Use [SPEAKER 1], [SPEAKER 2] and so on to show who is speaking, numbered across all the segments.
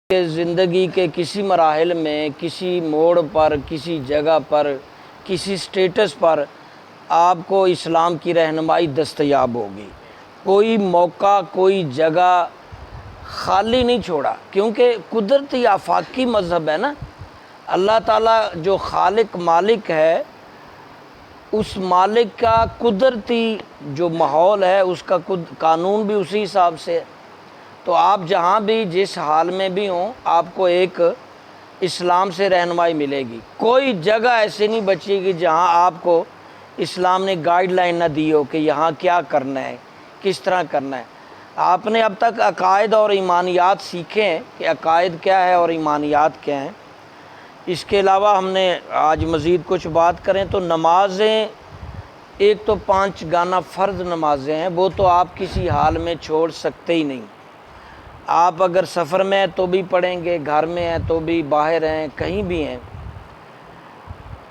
[SPEAKER 1] کہ زندگی کے کسی مراحل میں، کسی موڑ پر، کسی جگہ پر، کسی سٹیٹس پر آپ کو اسلام کی رہنمائی دستیاب ہوگی۔ کوئی موقع، کوئی جگہ خالی نہیں چھوڑا، کیونکہ قدرتی آفاقی مذہب ہے نا۔ اللہ تعالیٰ جو خالق مالک ہے، اس مالک کا قدرتی جو ماحول ہے، اس کا قانون بھی اسی حساب سے ہے۔ تو آپ جہاں بھی جس حال میں بھی ہوں، آپ کو ایک اسلام سے رہنمائی ملے گی۔ کوئی جگہ ایسی نہیں بچے گی جہاں آپ کو اسلام نے گائیڈ لائن نہ دی ہو کہ یہاں کیا کرنا ہے، کس طرح کرنا ہے۔ آپ نے اب تک عقائد اور ایمانیات سیکھے ہیں کہ عقائد کیا ہے اور ایمانیات کیا ہیں۔ اس کے علاوہ ہم نے آج مزید کچھ بات کریں تو نمازیں، ایک تو 5 گانا فرض نمازیں ہیں، وہ تو آپ کسی حال میں چھوڑ سکتے ہی نہیں۔ آپ اگر سفر میں ہیں تو بھی پڑھیں گے، گھر میں ہیں تو بھی، باہر ہیں، کہیں بھی ہیں،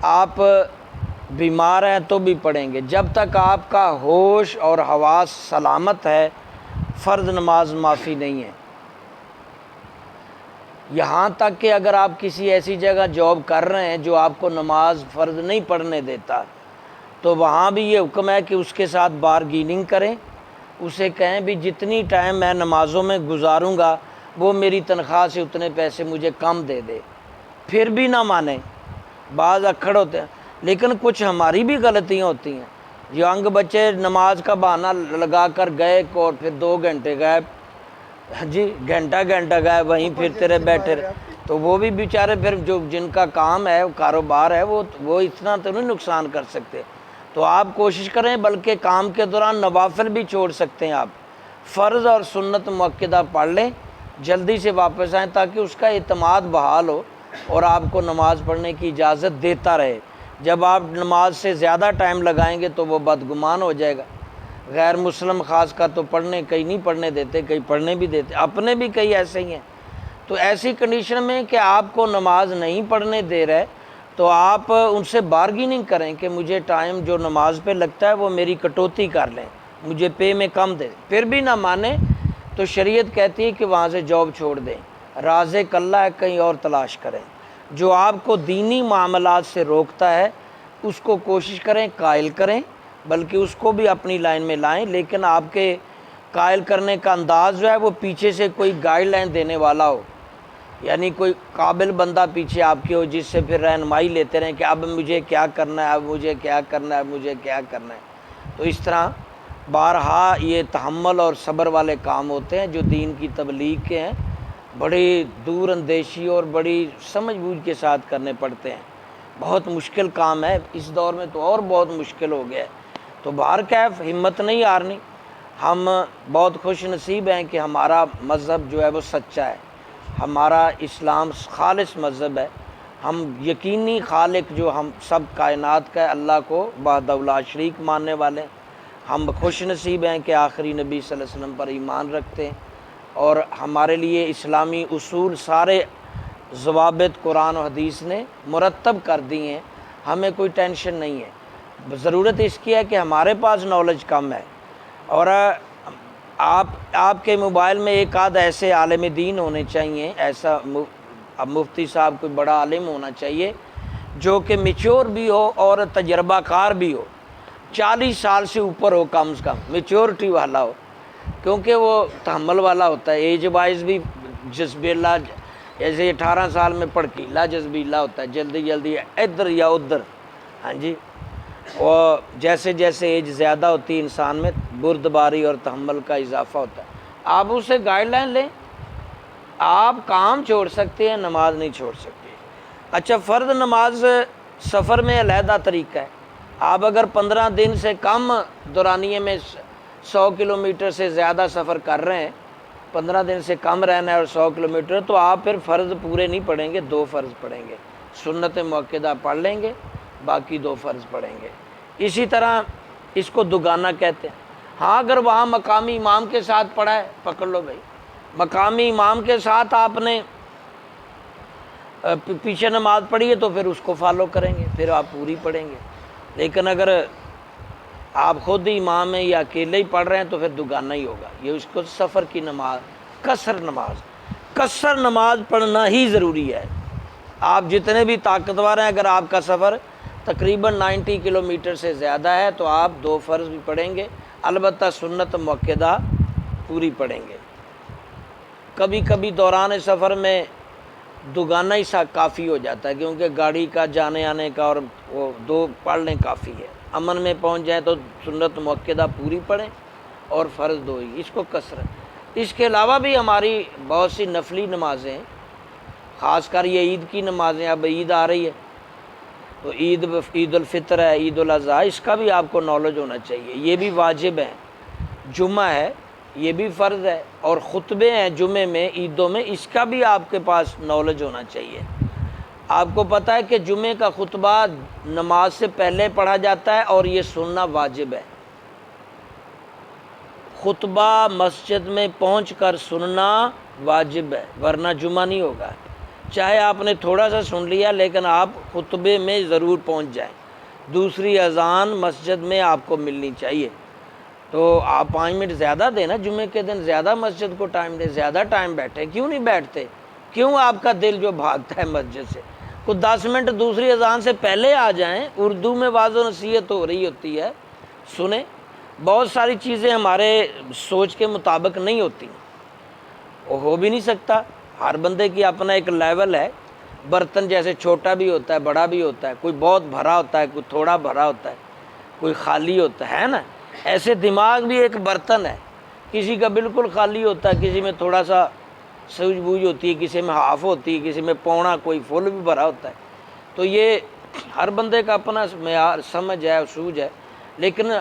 [SPEAKER 1] آپ بیمار ہیں تو بھی پڑھیں گے۔ جب تک آپ کا ہوش اور حواس سلامت ہے، فرض نماز معافی نہیں ہے۔ یہاں تک کہ اگر آپ کسی ایسی جگہ جاب کر رہے ہیں جو آپ کو نماز فرض نہیں پڑھنے دیتا، تو وہاں بھی یہ حکم ہے کہ اس کے ساتھ بارگیننگ کریں، اسے کہیں بھی جتنی ٹائم میں نمازوں میں گزاروں گا وہ میری تنخواہ سے اتنے پیسے مجھے کم دے دے۔ پھر بھی نہ مانیں، بعض اکھڑ ہوتے ہیں، لیکن کچھ ہماری بھی غلطیاں ہوتی ہیں۔ ینگ بچے نماز کا بہانہ لگا کر گئے اور پھر 2 گھنٹے غائب، جی گھنٹہ گئے، وہیں پھرتے رہے، بیٹھے رہے، تو وہ بھی بیچارے پھر جو جن کا کام ہے، کاروبار ہے، وہ اتنا تو نہیں نقصان کر سکتے۔ تو آپ کوشش کریں، بلکہ کام کے دوران نوافل بھی چھوڑ سکتے ہیں۔ آپ فرض اور سنت مؤکدہ پڑھ لیں، جلدی سے واپس آئیں تاکہ اس کا اعتماد بحال ہو اور آپ کو نماز پڑھنے کی اجازت دیتا رہے۔ جب آپ نماز سے زیادہ ٹائم لگائیں گے تو وہ بدگمان ہو جائے گا۔ غیر مسلم خاص کر تو کئی نہیں پڑھنے دیتے، کئی پڑھنے بھی دیتے، اپنے بھی کئی ایسے ہی ہیں۔ تو ایسی کنڈیشن میں کہ آپ کو نماز نہیں پڑھنے دے رہے، تو آپ ان سے بارگیننگ کریں کہ مجھے ٹائم جو نماز پہ لگتا ہے وہ میری کٹوتی کر لیں، مجھے پے میں کم دے۔ پھر بھی نہ مانے تو شریعت کہتی ہے کہ وہاں سے جاب چھوڑ دیں، رازق اللہ ہے، کہیں اور تلاش کریں۔ جو آپ کو دینی معاملات سے روکتا ہے اس کو کوشش کریں قائل کریں، بلکہ اس کو بھی اپنی لائن میں لائیں، لیکن آپ کے قائل کرنے کا انداز جو ہے وہ پیچھے سے کوئی گائیڈ لائن دینے والا ہو، یعنی کوئی قابل بندہ پیچھے آپ کے ہو جس سے پھر رہنمائی لیتے رہیں کہ اب مجھے کیا کرنا ہے، اب مجھے کیا کرنا ہے، اب مجھے کیا کرنا ہے۔ تو اس طرح بارہا یہ تحمل اور صبر والے کام ہوتے ہیں جو دین کی تبلیغ کے ہیں، بڑی دور اندیشی اور بڑی سمجھ بوجھ کے ساتھ کرنے پڑتے ہیں۔ بہت مشکل کام ہے، اس دور میں تو اور بہت مشکل ہو گیا ہے۔ تو بہرکیف ہمت نہیں ہارنی۔ ہم بہت خوش نصیب ہیں کہ ہمارا مذہب جو ہے وہ سچا ہے، ہمارا اسلام خالص مذہب ہے۔ ہم یقینی خالق جو ہم سب کائنات کا ہے، اللہ کو وحدہ لا شریک ماننے والے ہیں۔ ہم خوش نصیب ہیں کہ آخری نبی صلی اللہ علیہ وسلم پر ایمان رکھتے ہیں، اور ہمارے لیے اسلامی اصول سارے ضوابط قرآن و حدیث نے مرتب کر دی ہیں۔ ہمیں کوئی ٹینشن نہیں ہے، ضرورت اس کی ہے کہ ہمارے پاس نالج کم ہے، اور آپ کے موبائل میں ایک آدھ ایسے عالم دین ہونے چاہیے، ایسا اب مفتی صاحب کوئی بڑا عالم ہونا چاہیے جو کہ میچور بھی ہو اور تجربہ کار بھی ہو، 40 سال سے اوپر ہو کم سے کم، میچورٹی والا ہو، کیونکہ وہ تحمل والا ہوتا ہے۔ ایج وائز بھی جذبیلا، جیسے 18 سال میں پڑکیلا جذبیلا ہوتا ہے، جلدی جلدی ادھر یا ادھر، ہاں جی۔ اور جیسے جیسے ایج زیادہ ہوتی ہے انسان میں بردباری اور تحمل کا اضافہ ہوتا ہے۔ آپ اسے گائیڈ لائن لیں، آپ کام چھوڑ سکتے ہیں، نماز نہیں چھوڑ سکتے۔ اچھا، فرض نماز سفر میں علیحدہ طریقہ ہے۔ آپ اگر 15 دن سے کم دورانیے میں 100 کلومیٹر سے زیادہ سفر کر رہے ہیں، 15 دن سے کم رہنا ہے اور 100 کلومیٹر، تو آپ پھر فرض پورے نہیں پڑھیں گے، 2 فرض پڑھیں گے، سنت مؤکدہ پڑھ لیں گے، باقی 2 فرض پڑھیں گے۔ اسی طرح اس کو دوگانہ کہتے ہیں۔ ہاں، اگر وہاں مقامی امام کے ساتھ پڑھا ہے، پکڑ لو بھائی، مقامی امام کے ساتھ آپ نے پیچھے نماز پڑھی ہے تو پھر اس کو فالو کریں گے، پھر آپ پوری پڑھیں گے۔ لیکن اگر آپ خود ہی امام ہیں یا اکیلے ہی پڑھ رہے ہیں تو پھر دوگانہ ہی ہوگا۔ یہ اس کو سفر کی نماز، قصر نماز، قصر نماز پڑھنا ہی ضروری ہے۔ آپ جتنے بھی طاقتور ہیں، اگر آپ کا سفر تقریباً 90 کلومیٹر سے زیادہ ہے تو آپ 2 فرض بھی پڑھیں گے، البتہ سنت مؤکدہ پوری پڑھیں گے۔ کبھی کبھی دوران سفر میں دوگانہ ہی سا کافی ہو جاتا ہے، کیونکہ گاڑی کا جانے آنے کا، اور وہ 2 پڑھ لیں کافی ہے۔ امن میں پہنچ جائیں تو سنت مؤکدہ پوری پڑھیں اور فرض 2 ہی، اس کو قصر۔ اس کے علاوہ بھی ہماری بہت سی نفلی نمازیں ہیں، خاص کر یہ عید کی نمازیں، اب عید آ رہی ہے تو عید الفطر ہے، عید الاضحیٰ، اس کا بھی آپ کو نالج ہونا چاہیے، یہ بھی واجب ہے۔ جمعہ ہے، یہ بھی فرض ہے، اور خطبے ہیں جمعے میں، عیدوں میں، اس کا بھی آپ کے پاس نالج ہونا چاہیے۔ آپ کو پتہ ہے کہ جمعے کا خطبہ نماز سے پہلے پڑھا جاتا ہے اور یہ سننا واجب ہے۔ خطبہ مسجد میں پہنچ کر سننا واجب ہے، ورنہ جمعہ نہیں ہوگا۔ چاہے آپ نے تھوڑا سا سن لیا، لیکن آپ خطبے میں ضرور پہنچ جائیں۔ دوسری اذان مسجد میں آپ کو ملنی چاہیے، تو آپ 5 منٹ زیادہ دیں نا، جمعے کے دن زیادہ مسجد کو ٹائم دیں، زیادہ ٹائم بیٹھیں۔ کیوں نہیں بیٹھتے؟ کیوں آپ کا دل جو بھاگتا ہے مسجد سے؟ کچھ 10 منٹ دوسری اذان سے پہلے آ جائیں، اردو میں واعظ و نصیحت ہو رہی ہوتی ہے، سنیں۔ بہت ساری چیزیں ہمارے سوچ کے مطابق نہیں ہوتی، وہ ہو بھی نہیں سکتا، ہر بندے کی اپنا ایک لیول ہے۔ برتن جیسے چھوٹا بھی ہوتا ہے، بڑا بھی ہوتا ہے، کوئی بہت بھرا ہوتا ہے، کوئی تھوڑا بھرا ہوتا ہے، کوئی خالی ہوتا ہے نا۔ ایسے دماغ بھی ایک برتن ہے، کسی کا بالکل خالی ہوتا ہے، کسی میں تھوڑا سا سوجھ بوجھ ہوتی ہے، کسی میں ہاف ہوتی ہے، کسی میں پونا، کوئی فل بھی بھرا ہوتا ہے۔ تو یہ ہر بندے کا اپنا معیار، سمجھ ہے، سوجھ ہے۔ لیکن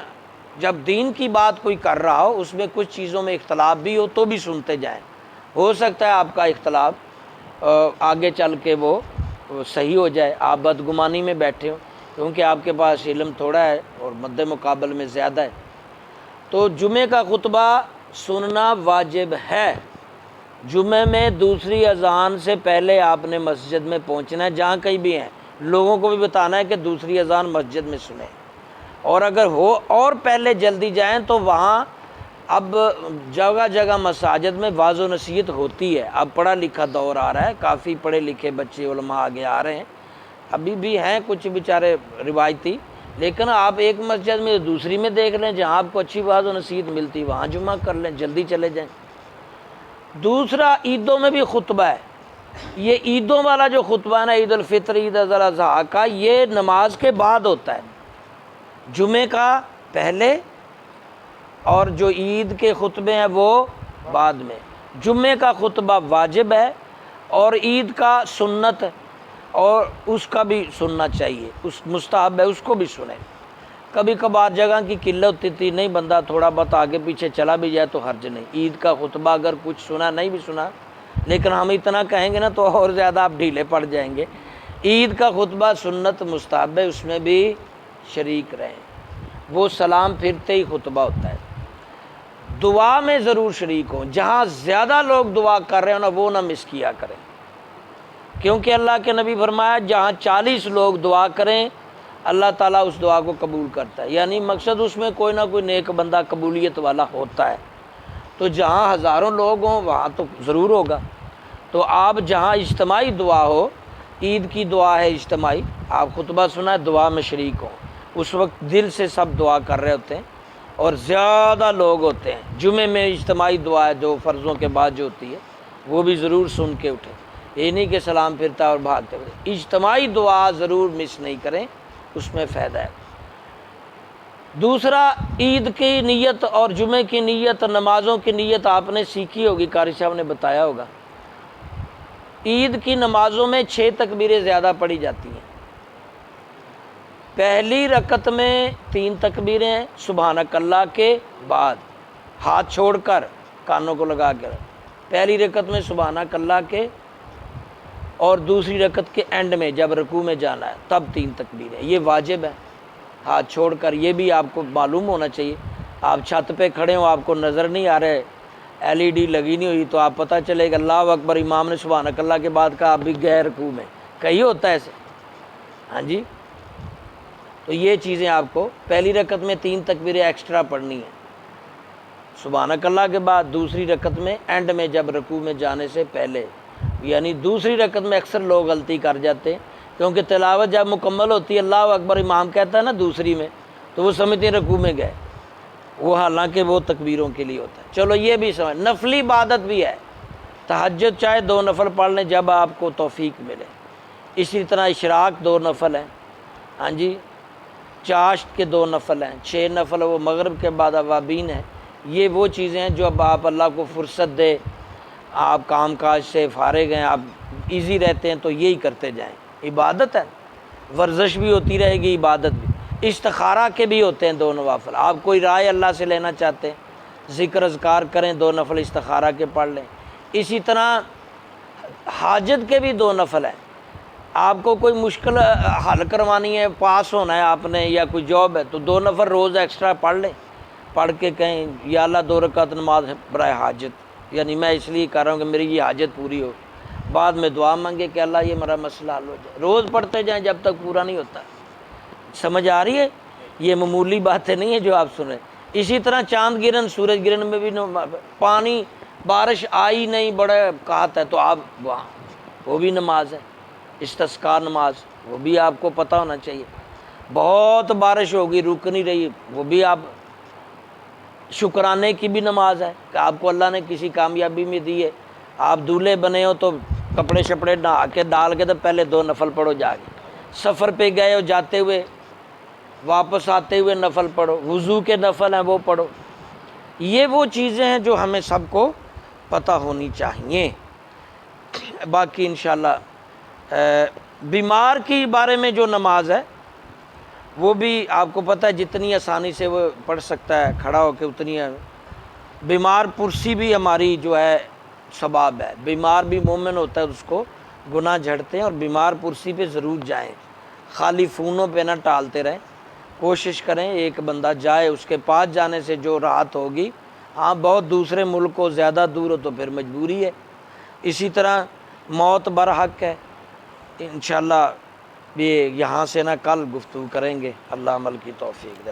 [SPEAKER 1] جب دین کی بات کوئی کر رہا ہو، اس میں کچھ چیزوں میں اختلاف بھی ہو تو بھی سنتے جائیں۔ ہو سکتا ہے آپ کا اختلاف آگے چل کے وہ صحیح ہو جائے، آپ بدگمانی میں بیٹھے ہو، کیونکہ آپ کے پاس علم تھوڑا ہے اور مد مقابل میں زیادہ ہے۔ تو جمعے کا خطبہ سننا واجب ہے۔ جمعے میں دوسری اذان سے پہلے آپ نے مسجد میں پہنچنا ہے، جہاں کہیں بھی ہیں، لوگوں کو بھی بتانا ہے کہ دوسری اذان مسجد میں سنیں، اور اگر ہو اور پہلے جلدی جائیں تو وہاں اب جگہ جگہ مساجد میں واعظ و نصیحت ہوتی ہے۔ اب پڑھا لکھا دور آ رہا ہے، کافی پڑھے لکھے بچے علماء آگے آ رہے ہیں، ابھی بھی ہیں کچھ بیچارے روایتی، لیکن آپ ایک مسجد میں دوسری میں دیکھ لیں، جہاں آپ کو اچھی واعظ و نصیحت ملتی وہاں جمعہ کر لیں، جلدی چلے جائیں۔ دوسرا، عیدوں میں بھی خطبہ ہے۔ یہ عیدوں والا جو خطبہ ہے نا، عید الفطر، عید الاضحیٰ کا، یہ نماز کے بعد ہوتا ہے، جمعے کا پہلے، اور جو عید کے خطبے ہیں وہ بعد میں۔ جمعے کا خطبہ واجب ہے اور عید کا سنت، اور اس کا بھی سننا چاہیے، اس مستحب ہے، اس کو بھی سنیں۔ کبھی کبھار جگہ کی قلت ہوتی تھی، نہیں بندہ تھوڑا بہت آگے پیچھے چلا بھی جائے تو حرج نہیں۔ عید کا خطبہ اگر کچھ سنا، نہیں بھی سنا، لیکن ہم اتنا کہیں گے نا تو اور زیادہ آپ ڈھیلے پڑ جائیں گے۔ عید کا خطبہ سنت مستحب ہے، اس میں بھی شریک رہیں، وہ سلام پھرتے ہی خطبہ ہوتا ہے۔ دعا میں ضرور شریک ہوں، جہاں زیادہ لوگ دعا کر رہے ہوں نا، وہ نہ مس کیا کریں، کیونکہ اللہ کے نبی فرمایا جہاں 40 لوگ دعا کریں اللہ تعالیٰ اس دعا کو قبول کرتا ہے، یعنی مقصد اس میں کوئی نہ کوئی نیک بندہ قبولیت والا ہوتا ہے۔ تو جہاں ہزاروں لوگ ہوں وہاں تو ضرور ہوگا۔ تو آپ جہاں اجتماعی دعا ہو، عید کی دعا ہے اجتماعی، آپ خطبہ سنا ہے، دعا میں شریک ہوں، اس وقت دل سے سب دعا کر رہے ہوتے ہیں اور زیادہ لوگ ہوتے ہیں۔ جمعے میں اجتماعی دعا ہے جو فرضوں کے بعد جو ہوتی ہے، وہ بھی ضرور سن کے اٹھیں، یہ نہیں کہ سلام پھرتا اور بھاگتے ہوئے۔ اجتماعی دعا ضرور مس نہیں کریں، اس میں فائدہ ہے۔ دوسرا، عید کی نیت اور جمعے کی نیت، نمازوں کی نیت آپ نے سیکھی ہوگی، قاری صاحب نے بتایا ہوگا۔ عید کی نمازوں میں 6 تکبیریں زیادہ پڑھی جاتی ہیں۔ پہلی رکعت میں 3 تکبیریں ہیں سبحانک اللہ کے بعد، ہاتھ چھوڑ کر کانوں کو لگا کر، پہلی رکعت میں سبحانک اللہ کے، اور دوسری رکعت کے اینڈ میں جب رکوع میں جانا ہے تب 3 تکبیریں، یہ واجب ہے ہاتھ چھوڑ کر۔ یہ بھی آپ کو معلوم ہونا چاہیے، آپ چھت پہ کھڑے ہوں، آپ کو نظر نہیں آ رہے، LED لگی نہیں ہوئی، تو آپ پتہ چلے گا اللہ اکبر، امام نے سبحانک اللہ کے بعد کہا، آپ بھی گئے رکوع میں، کہیں ہوتا ہے ایسے؟ ہاں جی۔ تو یہ چیزیں آپ کو پہلی رکعت میں 3 تکبیریں ایکسٹرا پڑھنی ہیں، سبحانک اللہ کے بعد دوسری رکعت میں اینڈ میں جب رکوع میں جانے سے پہلے، یعنی دوسری رکعت میں اکثر لوگ غلطی کر جاتے ہیں، کیونکہ تلاوت جب مکمل ہوتی ہے اللہ اکبر امام کہتا ہے نا دوسری میں، تو وہ سمجھتے ہیں رکوع میں گئے، وہ حالانکہ وہ تکبیروں کے لیے ہوتا ہے۔ چلو یہ بھی سمجھ، نفلی عبادت بھی ہے، تہجد چاہے 2 نفل پڑھ لیں جب آپ کو توفیق ملے، اسی طرح اشراق 2 نفل ہیں، ہاں جی، چاشت کے 2 نفل ہیں، 6 نفل وہ مغرب کے بعد اوابین ہیں۔ یہ وہ چیزیں ہیں جو اب آپ اللہ کو فرصت دے، آپ کام کاج سے فارغ ہیں، آپ ایزی رہتے ہیں تو یہی کرتے جائیں، عبادت ہے، ورزش بھی ہوتی رہے گی، عبادت بھی۔ استخارہ کے بھی ہوتے ہیں 2 نوافل، آپ کوئی رائے اللہ سے لینا چاہتے ہیں، ذکر اذکار کریں، 2 نفل استخارہ کے پڑھ لیں۔ اسی طرح حاجت کے بھی 2 نفل ہیں، آپ کو کوئی مشکل حل کروانی ہے، پاس ہونا ہے آپ نے، یا کوئی جاب ہے، تو 2 نفل روز ایکسٹرا پڑھ لیں، پڑھ کے کہیں یا اللہ 2 رکعت نماز برائے حاجت، یعنی میں اس لیے کر رہا ہوں کہ میری یہ حاجت پوری ہو، بعد میں دعا مانگے کہ اللہ یہ میرا مسئلہ حل ہو جائے، روز پڑھتے جائیں جب تک پورا نہیں ہوتا۔ سمجھ آ رہی ہے؟ یہ معمولی باتیں نہیں ہیں جو آپ سنیں۔ اسی طرح چاند گرہن، سورج گرہن میں بھی پانی، بارش آئی نہیں، بڑا قحط ہے، تو آپ وہاں وہ بھی نماز ہے، استسقاء نماز، وہ بھی آپ کو پتہ ہونا چاہیے۔ بہت بارش ہوگی، رک نہیں رہی، وہ بھی آپ، شکرانے کی بھی نماز ہے کہ آپ کو اللہ نے کسی کامیابی میں دی ہے، آپ دولہے بنے ہو تو کپڑے شپڑے نہا کے ڈال کے تو پہلے 2 نفل پڑھو جا کے، سفر پہ گئے ہو جاتے ہوئے، واپس آتے ہوئے نفل پڑھو، وضو کے نفل ہیں وہ پڑھو۔ یہ وہ چیزیں ہیں جو ہمیں سب کو پتہ ہونی چاہیے۔ باقی انشاءاللہ بیمار کی بارے میں جو نماز ہے وہ بھی آپ کو پتہ ہے جتنی آسانی سے وہ پڑھ سکتا ہے کھڑا ہو کے اتنی ہے۔ بیمار پرسی بھی ہماری جو ہے ثواب ہے، بیمار بھی مومن ہوتا ہے، اس کو گناہ جھڑتے ہیں، اور بیمار پرسی پہ ضرور جائیں، خالی فونوں پہ نہ ٹالتے رہیں، کوشش کریں ایک بندہ جائے، اس کے پاس جانے سے جو راحت ہوگی، ہاں بہت دوسرے ملک ہو، زیادہ دور ہو تو پھر مجبوری ہے۔ اسی طرح موت برحق ہے، انشاءاللہ یہ یہاں سے نہ کل گفتگو کریں گے، اللہ عمل کی توفیق دے۔